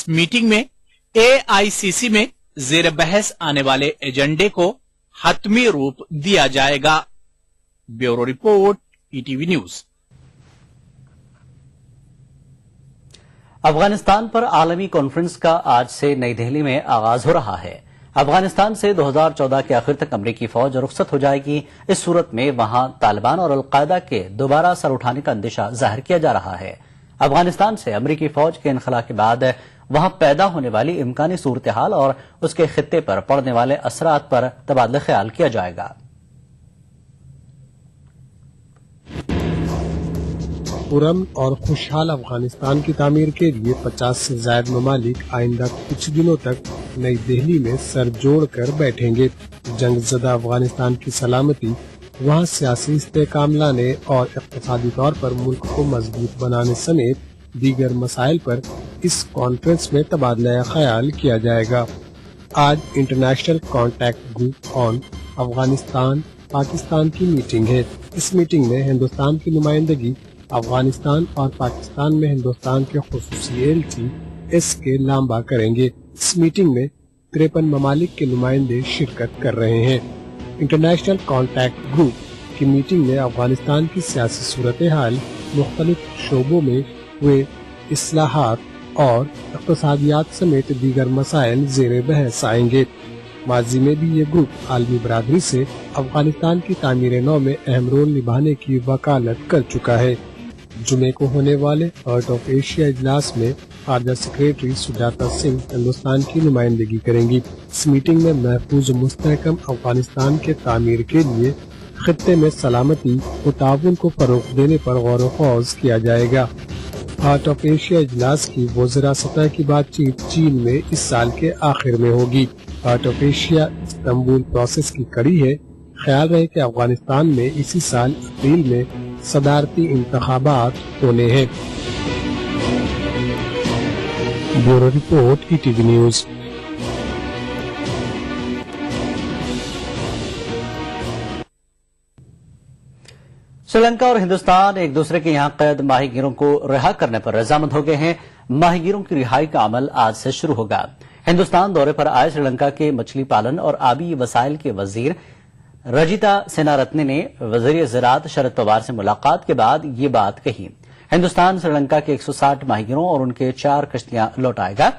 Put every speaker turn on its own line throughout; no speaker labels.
इस मीटिंग में AICC में जेर बहस आने वाले एजेंडे को हतमी रूप दिया जाएगा। Bureau report, ETV news.
Afghanistan पर आलमी कॉन्फ्रेंस का आज से नई दिल्ली में आगाज हो रहा है। अफगानिस्तान से 2014 के आखिर तक अमरीकी फौज रुखसत हो जाएगी। इस सूरत में वहां तालिबान और अलकायदा के दोबारा सर उठाने का अंदेशा जाहिर किया जा रहा है। अफगानिस्तान से अमरीकी फौज के इनखला के बाद वहां पैदा होने वाली इम्कानी सूरत हाल और उसके खित्ते पर पड़ने वाले असरात पर तबादला ख्याल किया जाएगा।
पुरअमन और खुशहाल अफगानिस्तान की तामीर के लिए 50 से ज्यादा ममालिक आइंदा कुछ दिनों तक नई दिल्ली में सर जोड़ कर बैठेंगे। जंगज़दा अफगानिस्तान की सलामती, वहाँ सियासी इस्तेहकाम लाने और इक़्तिसादी तौर पर मुल्क को मजबूत बनाने समेत दीगर मसाइल पर इस कॉन्फ्रेंस में तबादला ख्याल किया जाएगा। आज international contact group on Afghanistan Pakistan की मीटिंग है। इस मीटिंग में हिंदुस्तान की नुमाइंदगी अफगानिस्तान और पाकिस्तान में हिंदुस्तान के खुसूसी एलची SK लांबा करेंगे। इस मीटिंग में 53 ममालिक के नुमाइंदे शिरकत कर रहे हैं। इंटरनेशनल कॉन्टैक्ट ग्रुप की मीटिंग में अफगानिस्तान की सियासी सूरत हाल, मुख्तलिफ शोबों में हुए इस्लाहात और इक़्तिसादियात समेत दीगर मसाइल ज़ेरे बहस आएंगे। माजी में भी ये ग्रुप आलमी बरादरी से अफगानिस्तान की तामीर नौ में अहम रोल निभाने की वकालत कर चुका है। जुमे को होने वाले हार्ट ऑफ एशिया इजलास में खारजा सेक्रेटरी सुजाता सिंह हिंदुस्तान की नुमाइंदगी करेंगी। इस मीटिंग में महफूज मुस्तहकम अफगानिस्तान के तामीर के लिए खित्ते में सलामती और ताउन को फरोग देने पर गौर ख्वाज किया जाएगा। हार्ट ऑफ एशिया इजलास की वज़रा सतह की बातचीत चीन में इस साल के आखिर में होगी। Heart of Asia Istanbul process की कड़ी है। ख्याल रहे कि अफगानिस्तान में इसी साल अप्रैल में सदारती इंतखाबात होने हैं। Bureau report, ETV news.
Sri Lanka और हिंदुस्तान एक दूसरे के यहां कैद माहीगीरों को रिहा करने पर रजामंद हो गए हैं। माहीगीरों की रिहाई का अमल आज से शुरू होगा। हिंदुस्तान दौरे पर आए श्रीलंका के मछली पालन और आबी वसाइल के वजीर रजिता सेनारत्ने ने वजीर ज़राअत शरद पवार से मुलाकात के बाद ये बात कही। हिंदुस्तान श्रीलंका के 160 माहीगीरों और उनके 4 कश्तियां लौटाएगा,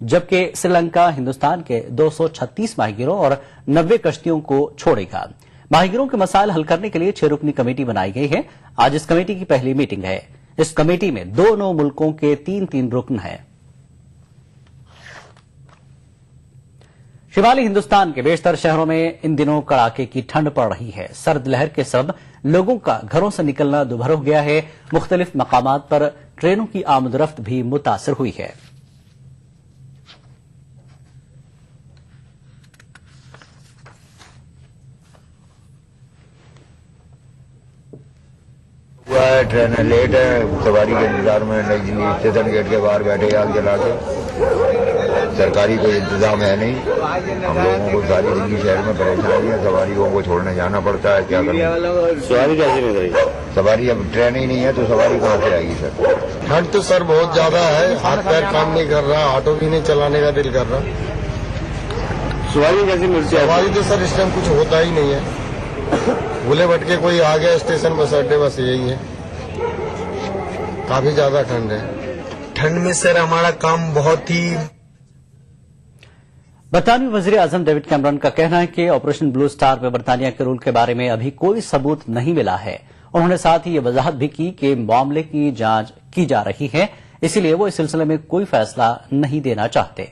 जबकि श्रीलंका हिंदुस्तान के 236 माहीगीरों और 90 कश्तियों को छोड़ेगा। माहीगीरों के मसाइल हल करने के लिए 6 रुकनी कमेटी बनाई गई है। आज इस कमेटी की पहली मीटिंग है। इस कमेटी में दोनों मुल्कों के 3-3 रुकन हैं। शिमाली हिंदुस्तान के बेशतर शहरों में इन दिनों कड़ाके की ठंड पड़ रही है। सर्द लहर के सबब लोगों का घरों से निकलना दुभर हो गया है। मुख्तलिफ मकामात पर ट्रेनों की आमदरफ्त भी मुतासर हुई है।
ट्रेन लेट है, सवारी के इंतजार में नई दिल्ली स्टेशन गेट के बाहर बैठे आग जला के। सरकारी कोई इंतजाम है नहीं। हम लोगों को सारी दिल्ली शहर में परेशानी है। सवारियों को छोड़ने जाना पड़ता है। क्या करें?
सवारी कैसे मिल रही है?
सवारी अब ट्रेन ही नहीं है तो सवारी कहाँ से आएगी सर?
ठंड तो सर बहुत ज्यादा है। हाथ पैर काम नहीं कर रहा, ऑटो भी नहीं चलाने का दिल कर रहा।
सवारी कैसे मिलती है?
सवारी तो सर इस टाइम कुछ होता ही नहीं है। भूले भटके कोई आ गया स्टेशन बस अड्डे, बस यही है। काफी ज्यादा ठंड है। ठंड में सर हमारा काम बहुत ही।
बरतानवी वजीर आजम डेविड कैमरन का कहना है कि ऑपरेशन ब्लू स्टार में बरतानिया के रोल के बारे में अभी कोई सबूत नहीं मिला है। उन्होंने साथ ही ये वजाहत भी की कि मामले की जांच की जा रही है, इसीलिए वो इस सिलसिले में कोई फैसला नहीं देना चाहते।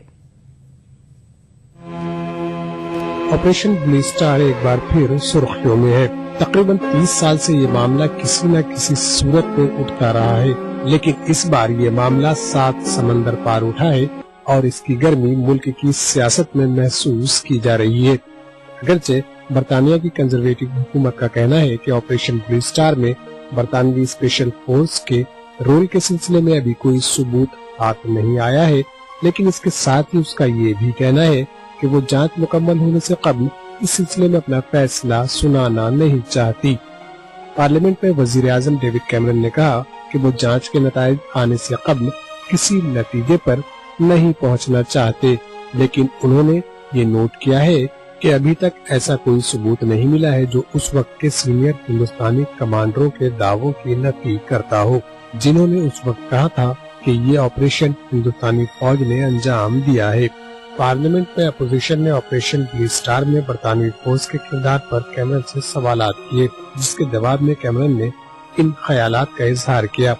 ऑपरेशन ब्लू स्टार एक बार फिर सुर्खियों में है। तकरीबन 30 साल से ये मामला किसी न किसी सूरत में उठता रहा है, लेकिन इस बार ये मामला 7 समंदर पार उठा है और इसकी गर्मी मुल्क की सियासत में महसूस की जा रही है। अगरचे बरतानिया की कंजर्वेटिव हुकूमत का कहना है कि ऑपरेशन ब्लू स्टार में बरतानवी स्पेशल फोर्स के रोल के सिलसिले में अभी कोई सबूत हाथ नहीं आया है, लेकिन इसके साथ ही उसका ये भी कहना है कि वो जांच मुकम्मल होने से कबल इस सिलसिले में अपना फैसला सुनाना नहीं चाहती। पार्लियामेंट में वजीर आजम डेविड कैमरन ने कहा कि वो जांच के नताइज आने से कबल किसी नतीजे पर नहीं पहुंचना चाहते, लेकिन उन्होंने ये नोट किया है कि अभी तक ऐसा कोई सबूत नहीं मिला है जो उस वक्त के सीनियर हिंदुस्तानी कमांडरों के दावों की नफी करता हो, जिन्होंने उस वक्त कहा था कि ये ऑपरेशन हिंदुस्तानी फौज ने अंजाम दिया है। पार्लियामेंट में अपोजिशन ने ऑपरेशन ब्लू स्टार में बरतानवी फौज के किरदार पर कैमरन से सवालात किए, जिसके जवाब में कैमरन ने इन ख्यालात का इजहार किया।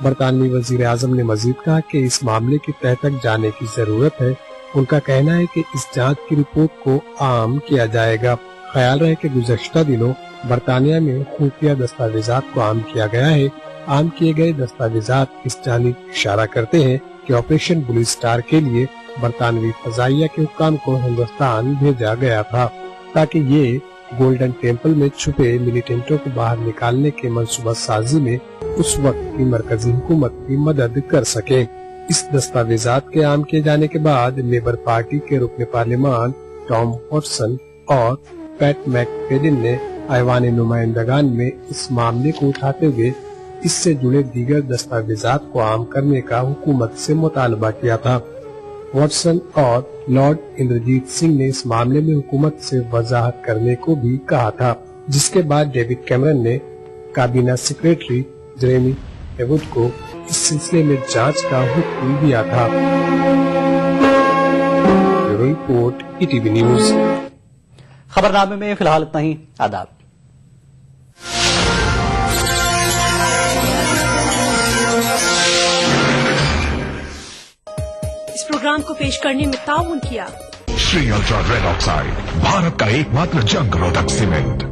बरतानवी वजीर आजम ने मजीद कहा कि इस मामले की तह तक जाने की जरूरत है। उनका कहना है कि इस जांच की रिपोर्ट को आम किया जाएगा। ख्याल रहे कि गुज़श्ता दिनों बरतानिया में खुफिया दस्तावेजात को आम किया गया है। आम किए गए दस्तावेजात इस जानिब इशारा करते हैं कि ऑपरेशन ब्लू स्टार के लिए बरतानवी फजाइया के हुक्काम को हिंदुस्तान भेजा गया था, ताकि ये गोल्डन टेम्पल में छुपे मिलिटेंटों को बाहर निकालने के मंसूबा साजी में उस वक्त की मरकजी हुकूमत की मदद कर सके। इस दस्तावेजात के आम किए जाने के बाद लेबर पार्टी के रुकन पार्लियामान टॉम वॉटसन और पैट मैकफेलिन ने ऐवान नुमाइंदगान में इस मामले को उठाते हुए इससे जुड़े दीगर दस्तावेजात को आम करने का हुकूमत से मुतालबा किया था। वॉटसन और लॉर्ड इंद्रजीत सिंह ने इस मामले में हुकूमत से वजाहत करने को भी कहा था, जिसके बाद डेविड कैमरन ने काबीना सेक्रेटरी जेरेमी हेवुड को इस सिलसिले में जांच का हुक्म दिया था। Report ETV news.
खबरनामे में फिलहाल इतना ही। आदाब।
इस प्रोग्राम को पेश करने में ताउन किया
Shri ultra red oxide, Bharat का एकमात्र जंग रोधक सीमेंट।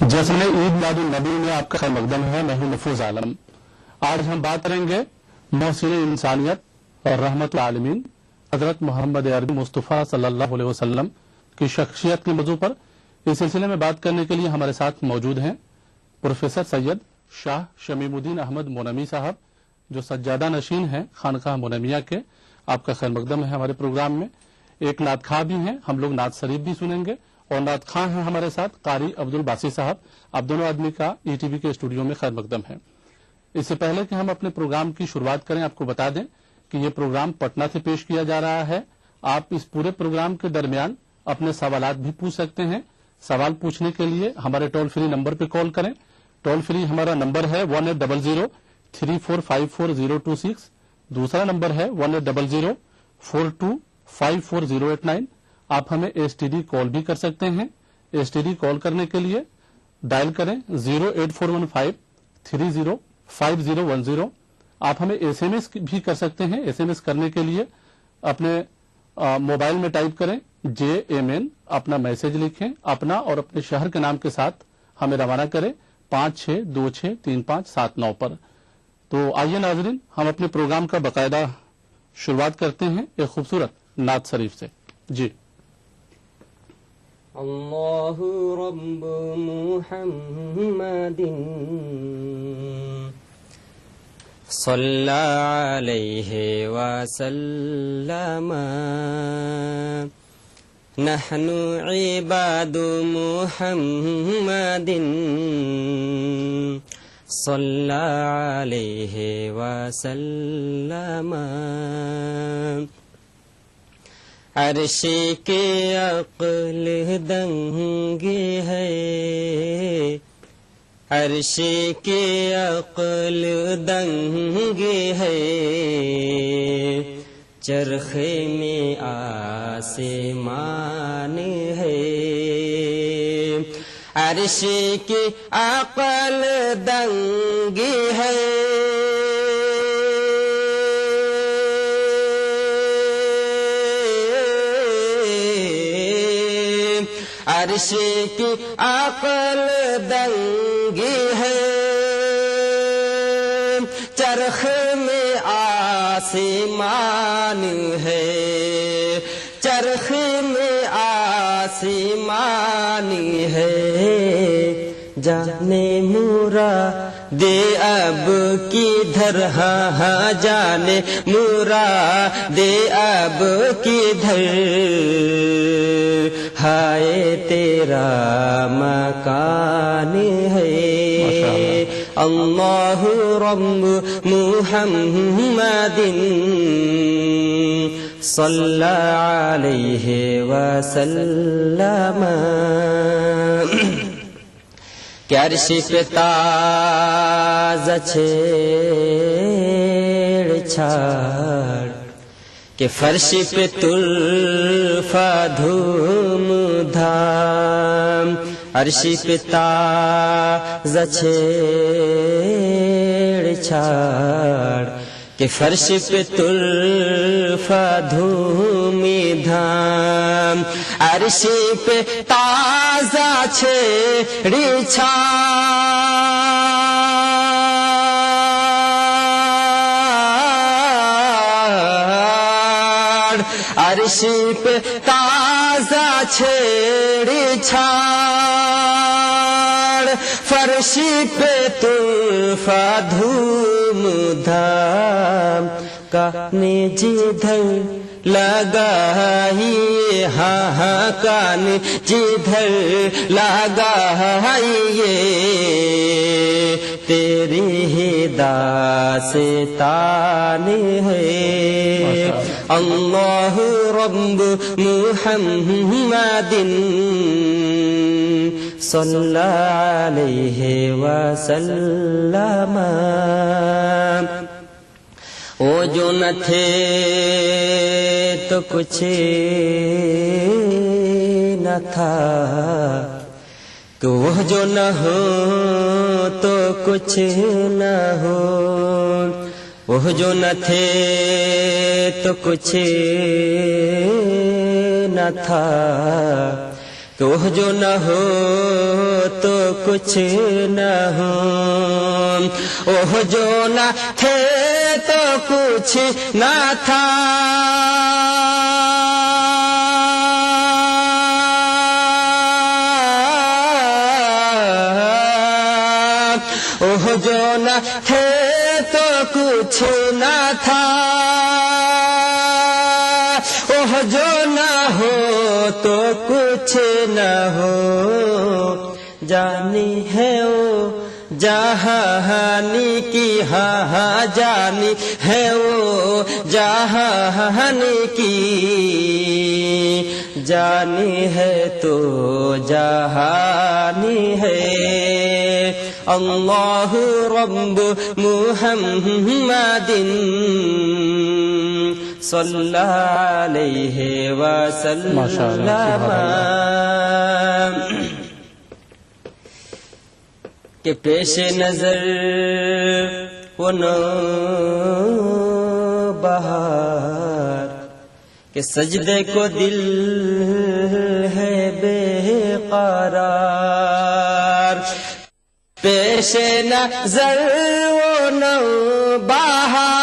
जश्न ईद मिलादुन नबी में आपका खैर मकदम है। मैं हूं महफूज आलम। आज हम बात करेंगे मोहसिन इंसानियत और रहमत आलमीन हजरत मोहम्मद अरबी मुस्तफ़ा सल्लल्लाहु अलैहि वसल्लम की शख्सियत के मौजू पर। इस सिलसिले में बात करने के लिए हमारे साथ मौजूद हैं प्रोफेसर सैयद शाह शमीमुद्दीन अहमद मोनमी साहब, जो सज्जादा नशीन हैं खानकाह मोनमिया के। आपका खैर मकदम है हमारे प्रोग्राम में। एक नात खां भी हैं, हम लोग नात शरीफ भी सुनेंगे, और नात खां हैं हमारे साथ कारी अब्दुल बासी साहब। आप दोनों आदमी का ईटीवी के स्टूडियो में खैर मकदम है। इससे पहले कि हम अपने प्रोग्राम की शुरुआत करें, आपको बता दें कि ये प्रोग्राम पटना से पेश किया जा रहा है। आप इस पूरे प्रोग्राम के दरमियान अपने सवालात भी पूछ सकते हैं। सवाल पूछने के लिए हमारे टोल फ्री नंबर पर कॉल करें। टोल फ्री हमारा नंबर है 1800-3454-026। दूसरा नंबर है 1800-4254-089। आप हमें एसटीडी कॉल भी कर सकते हैं। एसटीडी कॉल करने के लिए डायल करें 08415-305010। आप हमें एसएमएस भी कर सकते हैं। एसएमएस करने के लिए अपने मोबाइल में टाइप करें JMN, अपना मैसेज लिखें, अपना और अपने शहर के नाम के साथ हमें रवाना करें 56263579 पर। तो आइए नाजरीन, हम अपने प्रोग्राम का बाकायदा शुरुआत करते हैं एक खूबसूरत नात शरीफ से। जी।
अल्लाहु रब्बु मुहम्मदिन सल्ला अलैहि वसल्लम नहनु इबादु मुहम्मदिन सल्ला अलैहि वसल्लम अर्श के अक्ल दंगे है, अर्श के अक्ल दंगे है, चरखे में आसमान है। अर्श के अक्ल दंगे है, عرش کی عقل دنگی ہے چرخ میں آسمان ہے چرخ میں آسمان ہے جانے مراد اب کدھر ہاں جانے مراد اب کدھر ہائے تیرا مکان ہے اللہ رب محمد صلی علیہ وسلم کہ عرش پہ تازہ چھیڑ چھاڑ کہ فرش پہ طرفہ دھوم دھام عرش پہ تازہ چھیڑ چھاڑ کہ فرش پہ طرفہ دھوم دھام عرش پہ تازہ چھیڑ چھاڑ عرش پہ تازہ چھیڑ چھاڑ فرش پہ طرفہ دھوم دھام کانے جدھر لگائیے ہاں ہاں کانے جدھر لگائیے تیری ہی داستان ہے اللہ رب محمد صلی علیہ وسلم وہ جو نہ تھے تو کچھ نہ تھا کہ وہ جو نہ ہو تو کچھ نہ ہو وہ جو نہ تھے تو کچھ نہ تھا کہ وہ جو نہ ہو تو کچھ نہ ہو وہ جو نہ تھے تو کچھ نہ تھا وہ جو نہ تھے تو کچھ نہ تھا وہ جو نہ ہو تو کچھ نہ ہو جانی ہے وہ جہانی کی ہاں جانی ہے وہ جہانی کی جانی ہے تو جہانی ہے اللہ رب محمد صلی علیہ وسلم کہ پیش نظر وہ نو بہار کہ سجدے کو دل ہے بے قرار پیش نظر وہ نو بہار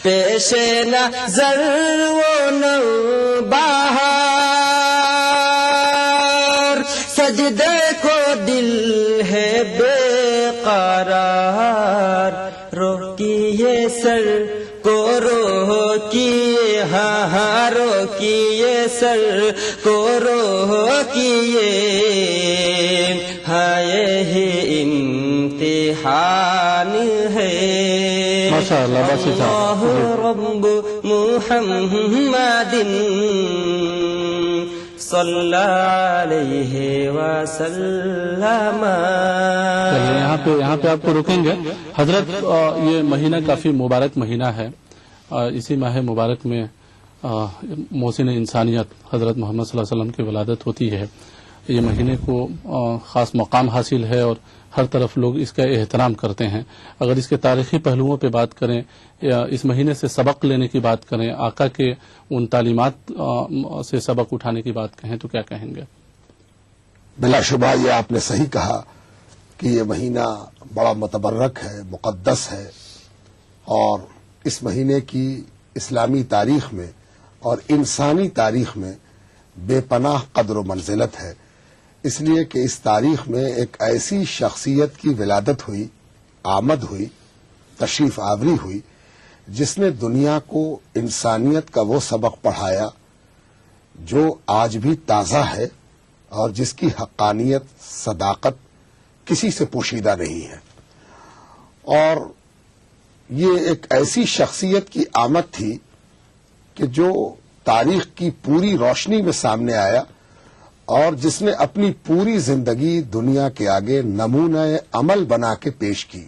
پیش نظر وہ نو بہار سجدے کو دل ہے بے قرار روکیے سر کو روکیے ہاں روکیے سر کو روکیے ہاں یہی امتحان ہے اللہ رب محمد صلی علیہ وسلم.
یہاں پہ آپ کو رکیں گے حضرت. یہ مہینہ کافی مبارک مہینہ ہے. اسی ماہ مبارک میں محسن انسانیت حضرت محمد صلی اللہ علیہ وسلم کی ولادت ہوتی ہے. یہ مہینے کو خاص مقام حاصل ہے اور ہر طرف لوگ اس کا احترام کرتے ہیں. اگر اس کے تاریخی پہلوؤں پہ بات کریں یا اس مہینے سے سبق لینے کی بات کریں، آقا کے ان تعلیمات سے سبق اٹھانے کی بات کہیں تو کیا کہیں گے؟
بلا شبہ یہ آپ نے صحیح کہا کہ یہ مہینہ بڑا متبرک ہے، مقدس ہے، اور اس مہینے کی اسلامی تاریخ میں اور انسانی تاریخ میں بے پناہ قدر و منزلت ہے. اس لیے کہ اس تاریخ میں ایک ایسی شخصیت کی ولادت ہوئی، آمد ہوئی، تشریف آوری ہوئی، جس نے دنیا کو انسانیت کا وہ سبق پڑھایا جو آج بھی تازہ ہے اور جس کی حقانیت، صداقت کسی سے پوشیدہ نہیں ہے. اور یہ ایک ایسی شخصیت کی آمد تھی کہ جو تاریخ کی پوری روشنی میں سامنے آیا اور جس نے اپنی پوری زندگی دنیا کے آگے نمونہ عمل بنا کے پیش کی،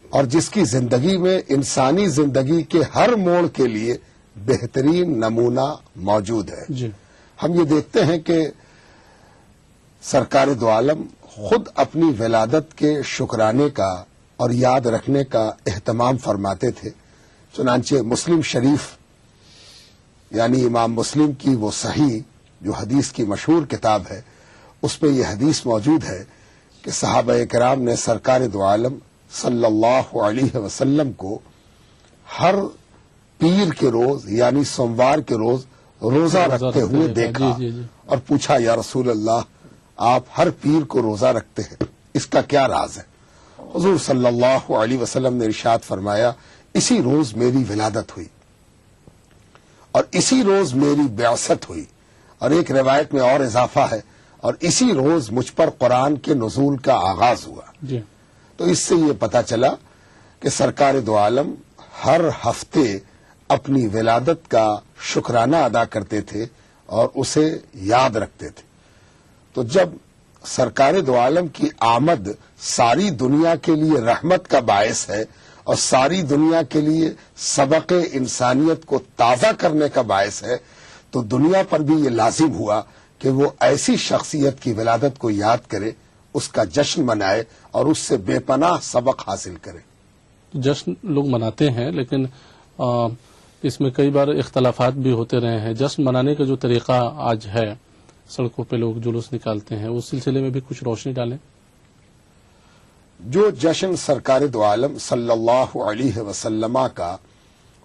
اور جس کی زندگی میں انسانی زندگی کے ہر موڑ کے لیے بہترین نمونہ موجود ہے.
جی.
ہم یہ دیکھتے ہیں کہ سرکار دو عالم خود اپنی ولادت کے شکرانے کا اور یاد رکھنے کا اہتمام فرماتے تھے. چنانچہ مسلم شریف یعنی امام مسلم کی وہ صحیح جو حدیث کی مشہور کتاب ہے، اس میں یہ حدیث موجود ہے کہ صحابہ کرام نے سرکار دو عالم صلی اللہ علیہ وسلم کو ہر پیر کے روز یعنی سوموار کے روز روزہ رکھتے ہوئے دیکھا اور پوچھا، یا رسول اللہ، آپ ہر پیر کو روزہ رکھتے ہیں، اس کا کیا راز ہے؟ حضور صلی اللہ علیہ وسلم نے ارشاد فرمایا، اسی روز میری ولادت ہوئی اور اسی روز میری بعثت ہوئی، اور ایک روایت میں اور اضافہ ہے، اور اسی روز مجھ پر قرآن کے نزول کا آغاز ہوا.
جی.
تو اس سے یہ پتہ چلا کہ سرکار دو عالم ہر ہفتے اپنی ولادت کا شکرانہ ادا کرتے تھے اور اسے یاد رکھتے تھے. تو جب سرکار دو عالم کی آمد ساری دنیا کے لیے رحمت کا باعث ہے اور ساری دنیا کے لیے سبق انسانیت کو تازہ کرنے کا باعث ہے، تو دنیا پر بھی یہ لازم ہوا کہ وہ ایسی شخصیت کی ولادت کو یاد کرے، اس کا جشن منائے اور اس سے بے پناہ سبق حاصل کرے.
جشن لوگ مناتے ہیں، لیکن اس میں کئی بار اختلافات بھی ہوتے رہے ہیں. جشن منانے کا جو طریقہ آج ہے، سڑکوں پہ لوگ جلوس نکالتے ہیں، اس سلسلے میں بھی کچھ روشنی ڈالیں.
جو جشن سرکار دو عالم صلی اللہ علیہ وسلم کا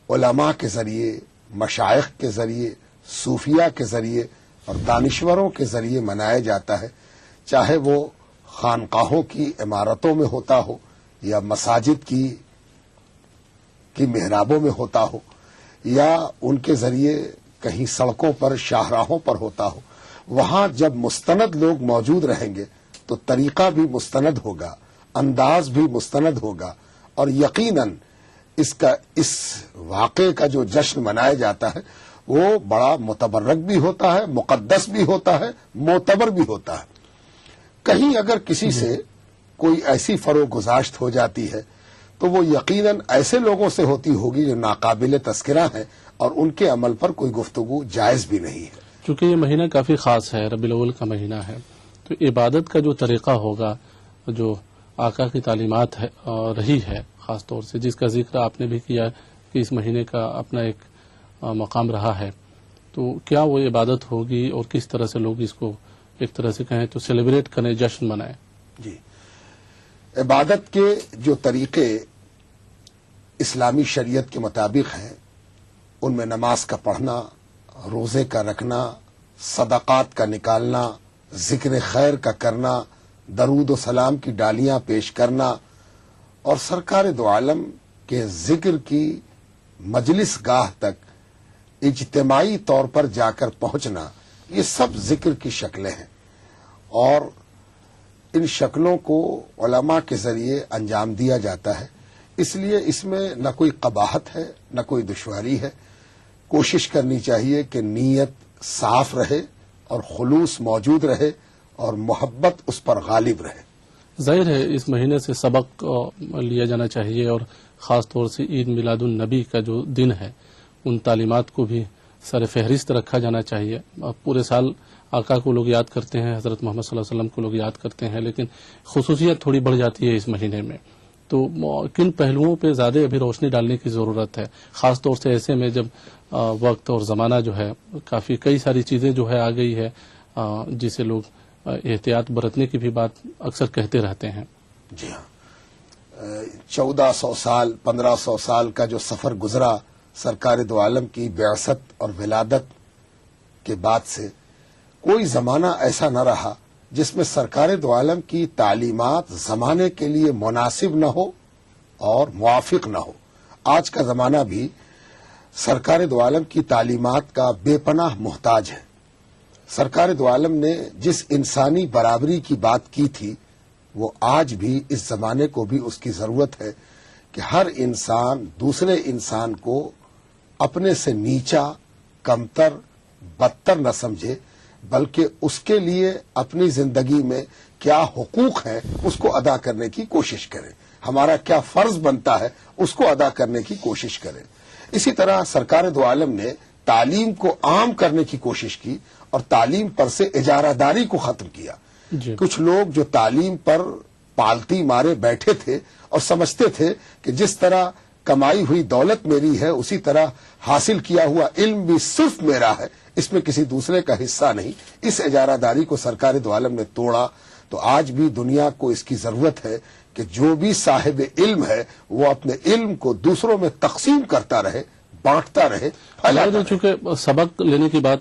علماء کے ذریعے، مشائخ کے ذریعے، صوفیہ کے ذریعے اور دانشوروں کے ذریعے منایا جاتا ہے، چاہے وہ خانقاہوں کی عمارتوں میں ہوتا ہو یا مساجد کی محرابوں میں ہوتا ہو یا ان کے ذریعے کہیں سڑکوں پر، شاہراہوں پر ہوتا ہو، وہاں جب مستند لوگ موجود رہیں گے تو طریقہ بھی مستند ہوگا، انداز بھی مستند ہوگا، اور یقیناً اس واقعے کا جو جشن منایا جاتا ہے وہ بڑا متبرک بھی ہوتا ہے، مقدس بھی ہوتا ہے، معتبر بھی ہوتا ہے. کہیں اگر کسی سے کوئی ایسی فروغ گزاشت ہو جاتی ہے تو وہ یقیناً ایسے لوگوں سے ہوتی ہوگی جو ناقابل تذکرہ ہیں اور ان کے عمل پر کوئی گفتگو جائز بھی نہیں ہے.
چونکہ یہ مہینہ کافی خاص ہے، ربیع الاول کا مہینہ ہے، تو عبادت کا جو طریقہ ہوگا، جو آقا کی تعلیمات رہی ہے، خاص طور سے جس کا ذکر آپ نے بھی کیا کہ اس مہینے کا اپنا ایک مقام رہا ہے، تو کیا وہ عبادت ہوگی اور کس طرح سے لوگ اس کو ایک طرح سے کہیں تو سیلیبریٹ کریں، جشن منائیں؟
جی، عبادت کے جو طریقے اسلامی شریعت کے مطابق ہیں، ان میں نماز کا پڑھنا، روزے کا رکھنا، صدقات کا نکالنا، ذکر خیر کا کرنا، درود و سلام کی ڈالیاں پیش کرنا، اور سرکار دو عالم کے ذکر کی مجلس گاہ تک اجتماعی طور پر جا کر پہنچنا، یہ سب ذکر کی شکلیں ہیں. اور ان شکلوں کو علماء کے ذریعے انجام دیا جاتا ہے. اس لیے اس میں نہ کوئی قباحت ہے، نہ کوئی دشواری ہے. کوشش کرنی چاہیے کہ نیت صاف رہے اور خلوص موجود رہے اور محبت اس پر غالب رہے.
ظاہر ہے اس مہینے سے سبق لیا جانا چاہیے، اور خاص طور سے عید میلاد النبی کا جو دن ہے ان تعلیمات کو بھی سر فہرست رکھا جانا چاہیے. پورے سال آقا کو لوگ یاد کرتے ہیں, حضرت محمد صلی اللہ علیہ وسلم کو لوگ یاد کرتے ہیں, لیکن خصوصیت تھوڑی بڑھ جاتی ہے اس مہینے میں. تو کن پہلوؤں پہ زیادہ ابھی روشنی ڈالنے کی ضرورت ہے, خاص طور سے ایسے میں جب وقت اور زمانہ جو ہے کافی کئی ساری چیزیں جو ہے آ گئی ہے جسے لوگ احتیاط برتنے کی بھی بات اکثر کہتے رہتے ہیں.
جی ہاں, 1400 سال 1500 سال کا جو سفر گزرا سرکار دو عالم کی بعثت اور ولادت کے بعد سے, کوئی زمانہ ایسا نہ رہا جس میں سرکار دو عالم کی تعلیمات زمانے کے لیے مناسب نہ ہو اور موافق نہ ہو. آج کا زمانہ بھی سرکار دو عالم کی تعلیمات کا بے پناہ محتاج ہے. سرکار دو عالم نے جس انسانی برابری کی بات کی تھی وہ آج بھی اس زمانے کو بھی اس کی ضرورت ہے کہ ہر انسان دوسرے انسان کو اپنے سے نیچا, کمتر, بدتر نہ سمجھے, بلکہ اس کے لیے اپنی زندگی میں کیا حقوق ہیں اس کو ادا کرنے کی کوشش کرے, ہمارا کیا فرض بنتا ہے اس کو ادا کرنے کی کوشش کرے. اسی طرح سرکار دو عالم نے تعلیم کو عام کرنے کی کوشش کی اور تعلیم پر سے اجارہ داری کو ختم کیا.
جی.
کچھ لوگ جو تعلیم پر پالتی مارے بیٹھے تھے اور سمجھتے تھے کہ جس طرح کمائی ہوئی دولت میری ہے اسی طرح حاصل کیا ہوا علم بھی صرف میرا ہے, اس میں کسی دوسرے کا حصہ نہیں. اس اجارہ داری کو سرکار دو عالم نے توڑا. تو آج بھی دنیا کو اس کی ضرورت ہے کہ جو بھی صاحب علم ہے وہ اپنے علم کو دوسروں میں تقسیم کرتا رہے, بانٹتا رہے.
چونکہ سبق لینے کی بات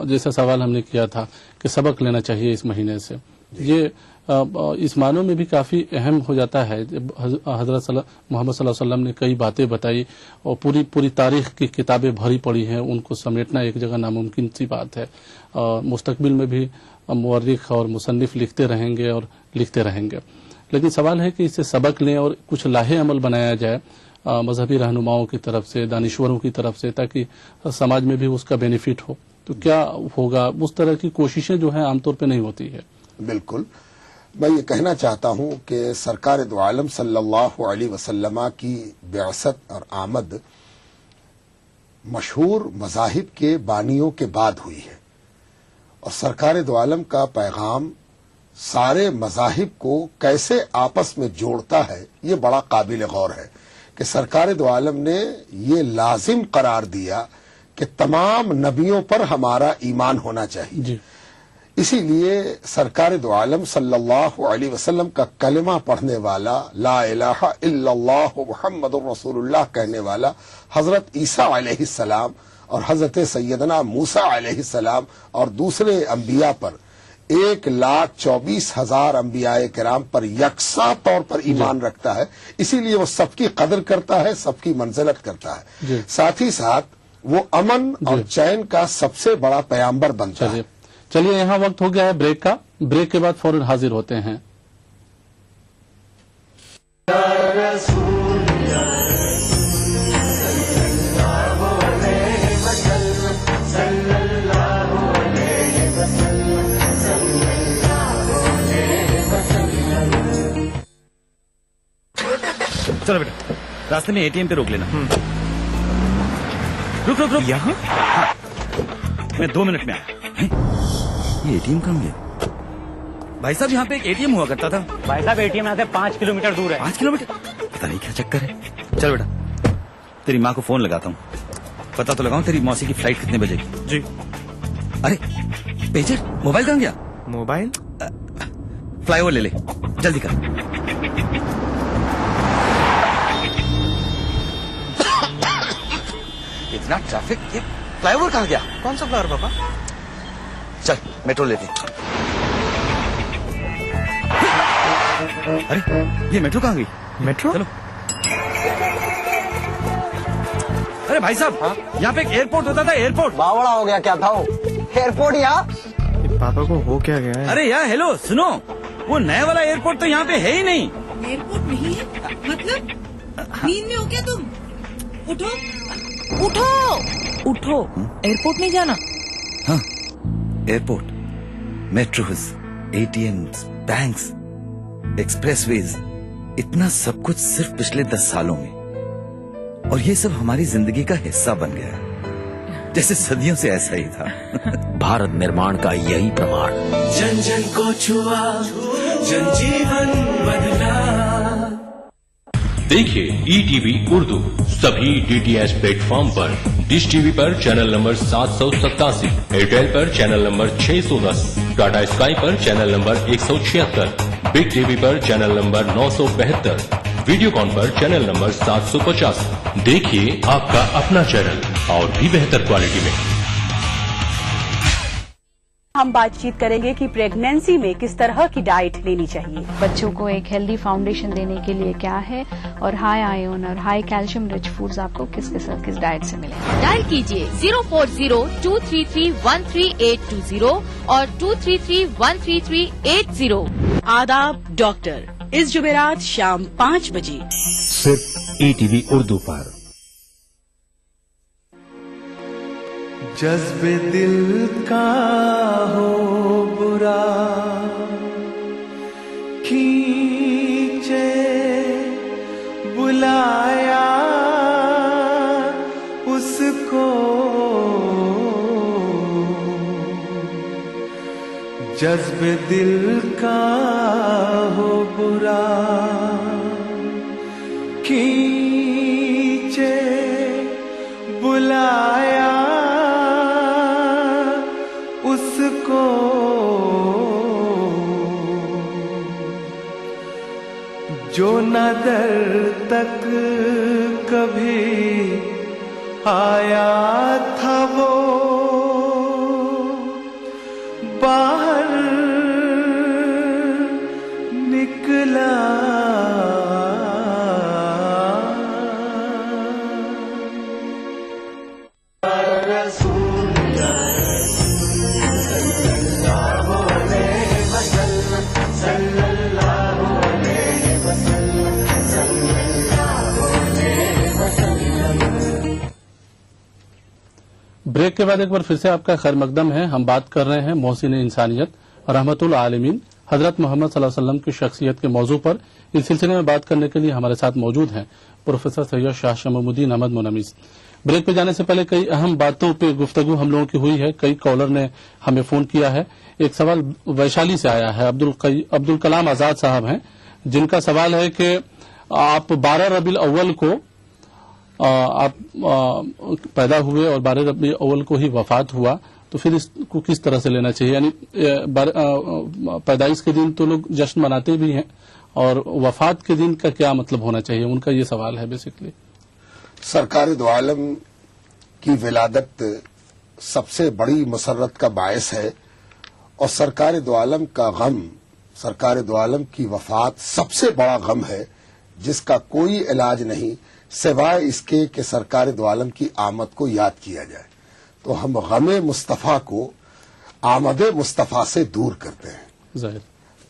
جیسا سوال ہم نے کیا تھا کہ سبق لینا چاہیے اس مہینے سے, یہ اس معنوں میں بھی کافی اہم ہو جاتا ہے. حضرت محمد صلی اللہ علیہ وسلم نے کئی باتیں بتائی اور پوری تاریخ کی کتابیں بھری پڑی ہیں, ان کو سمیٹنا ایک جگہ ناممکن سی بات ہے. مستقبل میں بھی مورخ اور مصنف لکھتے رہیں گے اور لکھتے رہیں گے, لیکن سوال ہے کہ اس سے سبق لیں اور کچھ لاہے عمل بنایا جائے مذہبی رہنماؤں کی طرف سے, دانشوروں کی طرف سے, تاکہ سماج میں بھی اس کا بینیفٹ ہو. تو کیا ہوگا, اس طرح کی کوششیں جو ہیں عام طور پہ نہیں ہوتی ہے.
بالکل, میں یہ کہنا چاہتا ہوں کہ سرکار دو عالم صلی اللہ علیہ وسلم کی بعثت اور آمد مشہور مذاہب کے بانیوں کے بعد ہوئی ہے, اور سرکار دو عالم کا پیغام سارے مذاہب کو کیسے آپس میں جوڑتا ہے یہ بڑا قابل غور ہے کہ سرکار دو عالم نے یہ لازم قرار دیا کہ تمام نبیوں پر ہمارا ایمان ہونا چاہیے.
جی.
اسی لیے سرکار دو عالم صلی اللہ علیہ وسلم کا کلمہ پڑھنے والا, لا الہ الا اللہ محمد الرسول اللہ کہنے والا حضرت عیسیٰ علیہ السلام اور حضرت سیدنا موسیٰ علیہ السلام اور دوسرے انبیاء پر 1,24,000 انبیاء کرام پر یکساں طور پر ایمان رکھتا ہے. اسی لیے وہ سب کی قدر کرتا ہے, سب کی منزلت کرتا ہے.
جی.
ساتھ ہی ساتھ وہ امن اور چین کا سب سے بڑا پیامبر بنتا ہے.
چلیے یہاں وقت ہو گیا ہے بریک کا, بریک کے بعد فوراً حاضر ہوتے ہیں.
چلو بیٹا, راستے میں ATM پہ روک لینا. رک رک رک, یہاں میں 2 منٹ میں آیا. یہ ATM کہاں گیا؟ بھائی صاحب یہاں پہ ایک ATM ہوا کرتا تھا.
بھائی صاحب ATM یہاں سے 5 کلومیٹر دور ہے.
5 کلومیٹر؟ پتہ نہیں کیا چکر ہے. چل بیٹا, تیری ماں کو فون لگاتا ہوں, پتا تو لگاؤں تیری موسی کی فلائٹ کتنے بجے کی.
جی.
ارے پیجر, موبائل کہاں گیا؟
موبائل
فلائی اوور لے لے, جلدی کر. اتنا ٹریفک, یہ فلائی اوور کہاں گیا؟
کون سا فلاور پاپا؟
چل میٹرو لیتے. ارے یہ میٹرو کہاں گئی؟
میٹرو؟
چلو. ارے بھائی صاحب, یہاں پہ ایک ایئرپورٹ ہوتا تھا, ایئرپورٹ.
باوڑا ہو گیا کیا تھا وہ ایئرپورٹ یہاں؟
پاپا کو ہو کیا گیا ہے؟
ارے یار ہیلو سنو, وہ نیا والا ایئرپورٹ تو یہاں پہ ہے ہی نہیں.
ایئرپورٹ نہیں ہے مطلب نیند میں ہو کیا تم؟ اٹھو اٹھو اٹھو, ایئرپورٹ نہیں جانا.
ہاں airport, metros, ATMs, banks, expressways, اتنا سب کچھ صرف پچھلے 10 سالوں میں, اور یہ سب ہماری زندگی کا حصہ بن گیا ہے. जैसे सदियों से ऐसा ही था।
भारत निर्माण का यही प्रमाण।
जन जन को छुआ, जनजीवन बदला।
देखिए ETV उर्दू सभी DTH प्लेटफॉर्म पर। डिश टीवी पर चैनल नंबर 787, एयरटेल पर चैनल नंबर 610, टाटा स्काई पर चैनल नंबर 176, बिग टीवी पर चैनल नंबर 972, वीडियोकॉन पर चैनल नंबर 750। देखिए आपका अपना चैनल और भी बेहतर क्वालिटी में।
हम बातचीत करेंगे कि प्रेगनेंसी में किस तरह की डाइट लेनी चाहिए,
बच्चों को एक हेल्दी फाउंडेशन देने के लिए क्या है, और हाई आयरन और हाई कैल्शियम रिच फूड्स आपको किस डाइट से मिले।
डायल कीजिए 040-233-13820 और 233-13380।
आदाब डॉक्टर, इस जुमेरात शाम 5 बजे
सिर्फ ETV उर्दू पर।
जज्बे दिल का हो बुरा, खींचे बुलाया उसको, जज्बे दिल का हो बुरा, खींचे बुलाया उसको, जो न दर तक कभी आया था वो बाहर निकला।
ब्रेक के बाद एक बार फिर से आपका खैर मकदम है। हम बात कर रहे हैं मोहसिन इंसानियत रहमतुल आलमीन हजरत मोहम्मद सल्लल्लाहु अलैहि वसल्लम की शख्सियत के मौजू पर। इस सिलसिले में बात करने के लिए हमारे साथ मौजूद हैं प्रोफेसर सैयद शाह शममुद्दीन अहमद मुनम्मिस। ब्रेक पे जाने से पहले कई अहम बातों पे गुफ्तगू हम लोगों की हुई है। कई कॉलर ने हमें फोन किया है। एक सवाल वैशाली से आया है, अब्दुल कलाम आजाद साहब हैं, जिनका सवाल है कि आप 12 रबीउल अव्वल को आप पैदा हुए और 12 रबीउल अव्वल को ही वफात हुआ, तो फिर इसको किस तरह से लेना चाहिए? यानी पैदाइश के दिन तो लोग जश्न मनाते भी हैं, और वफात के दिन का क्या मतलब होना चाहिए? उनका ये सवाल है बेसिकली।
सरकार दो आलम की विलादत सबसे बड़ी मसरत का बायस है, और सरकार दो आलम का गम, सरकार दो आलम की वफात सबसे बड़ा गम है, जिसका कोई इलाज नहीं सिवाय इसके कि सरकार दो आलम की आमद को याद किया जाए। तो हम गमे मुस्तफ़ा को आमद मुस्तफ़ा से दूर करते हैं।
ज़ाहिर।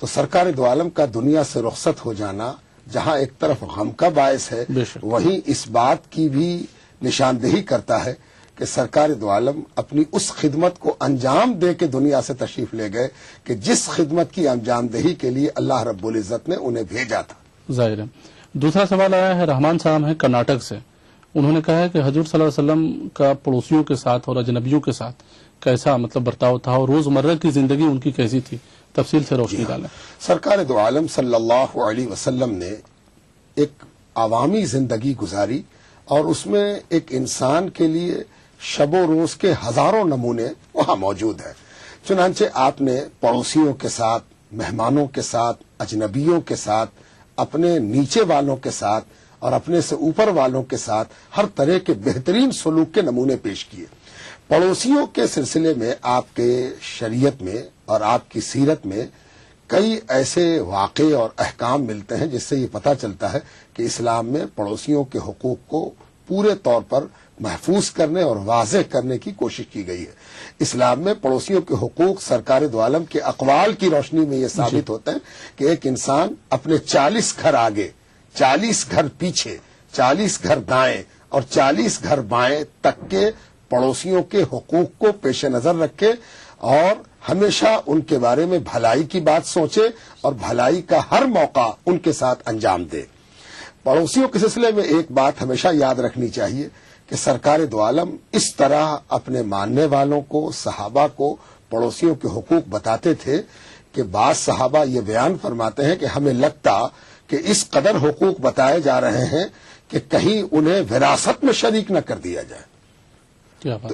तो सरकार दो आलम का दुनिया से रुखसत हो जाना जहां एक तरफ गम का बायस है, वहीं इस बात की भी निशानदेही करता है कि सरकार दो आलम अपनी उस खिदमत को अंजाम दे के दुनिया से तशरीफ ले गए कि जिस खिदमत की अंजामदेही के लिए अल्लाह रब्बुल इज्जत ने उन्हें भेजा था।
जाहिर है। दूसरा सवाल आया है, रहमान साहब है कर्नाटक से। उन्होंने कहा है कि हजूर सल्लल्लाहु अलैहि वसल्लम का पड़ोसियों के साथ और अजनबियों के साथ कैसा मतलब बर्ताव था, और रोजमर्रा की जिंदगी उनकी कैसी थी? तफसील से रोशनी डालें।
सरकार दो आलम सल्लल्लाहु अलैहि वसल्लम ने एक आवामी जिंदगी गुजारी, और उसमें एक इंसान के लिए शबो रोज के हजारों नमूने वहां मौजूद है। चुनांचे आपने पड़ोसियों के साथ, मेहमानों के साथ, अजनबियों के साथ, अपने नीचे वालों के साथ और अपने से ऊपर वालों के साथ हर तरह के बेहतरीन सलूक के नमूने पेश किए। पड़ोसियों के सिलसिले में आपके शरीयत में और आपकी सीरत में कई ऐसे वाक़े और अहकाम मिलते हैं जिससे ये पता चलता है कि इस्लाम में पड़ोसियों के हुकूक को पूरे तौर पर महफूज करने और वाज़ेह करने की कोशिश की गई है। इस्लाम में पड़ोसियों के हुकूक सरकार दो आलम के अक़वाल की रोशनी में ये साबित होते हैं कि एक इंसान अपने 40 घर आगे, 40 घर पीछे, 40 घर दाएं और 40 घर बाएं तक के पड़ोसियों के हुकूक को पेश नजर रखे और हमेशा उनके बारे में भलाई की बात सोचे और भलाई का हर मौका उनके साथ अंजाम दे। पड़ोसियों के सिलसिले में एक बात हमेशा याद रखनी चाहिए کہ سرکار دو عالم اس طرح اپنے ماننے والوں کو، صحابہ کو، پڑوسیوں کے حقوق بتاتے تھے کہ بعض صحابہ یہ بیان فرماتے ہیں کہ ہمیں لگتا کہ اس قدر حقوق بتائے جا رہے ہیں کہ کہیں انہیں وراثت میں شریک نہ کر دیا جائے۔
کیا بات؟